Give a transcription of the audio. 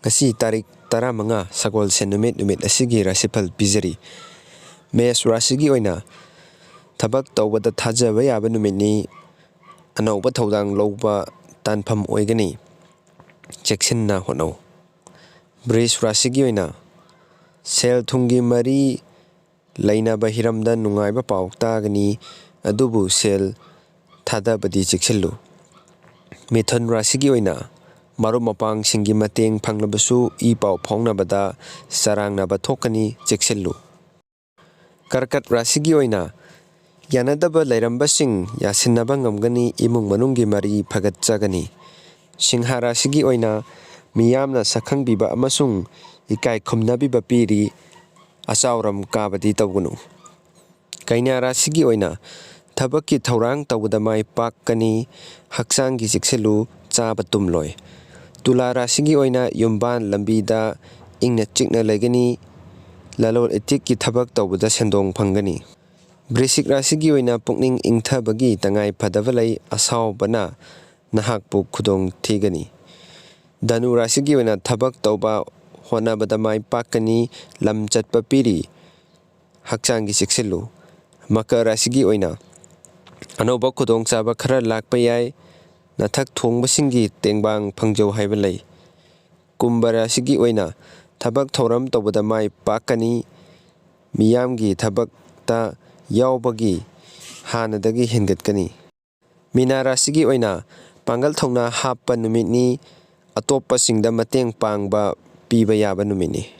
Ngasi tarik 15 Sagolsen numit asigi rasifal pizari. Mes Rashigi oina thabak tawbada thajaba yaba numitni anauba thodang lowba tanpham oigani. Cheksinna honau. Bris Rashigi oina sel thungi mari lainaba hiramda nungaiba paw tagani adubu sel thadabadi cheksillu. Mithun Rashigi oina maru mapang singi mateng phangnabasu I paw phongnabada sarangnaba thokani cheksillu. Karkat Rashigi oina yanadaba lairambasing yasinnaba ngamgani imung manunggi mari phagatchagani. Singha Rashigi oina miyamna sakhangbiba amasung ikai khumnabiba piri asauram kabadi tawgunu. Kaina Rashigi oina thabakki thaurang tawda mai pakkani haksanggi cheksillu chaba tumloi. Tula Rashigi oina yumban lambida ingna chikna legani lalol etikki thabak tawbada sendong phangani. Brisik Rashigi oina pukning ingthabagi tangai phadavalai asaubana nahakpu khudong thigani. Danu Rashigi oina thabak tawba honabada mai pakkani lam chatpa piri haksanggi cheksillu. Makar Rashigi oina anoba khudong chaba khara lakpa yai nathak thongbasingi tengbang phangjau haiba lei. Kumbha Rashigi oina thabak thoram tawbada mai pakkani miyamgi thabakta yaubagi hanadagi hengatkani. Mina Rashigi oina pangal thongna happa numitni atoppa singda mateng pangba piba yaba numitni.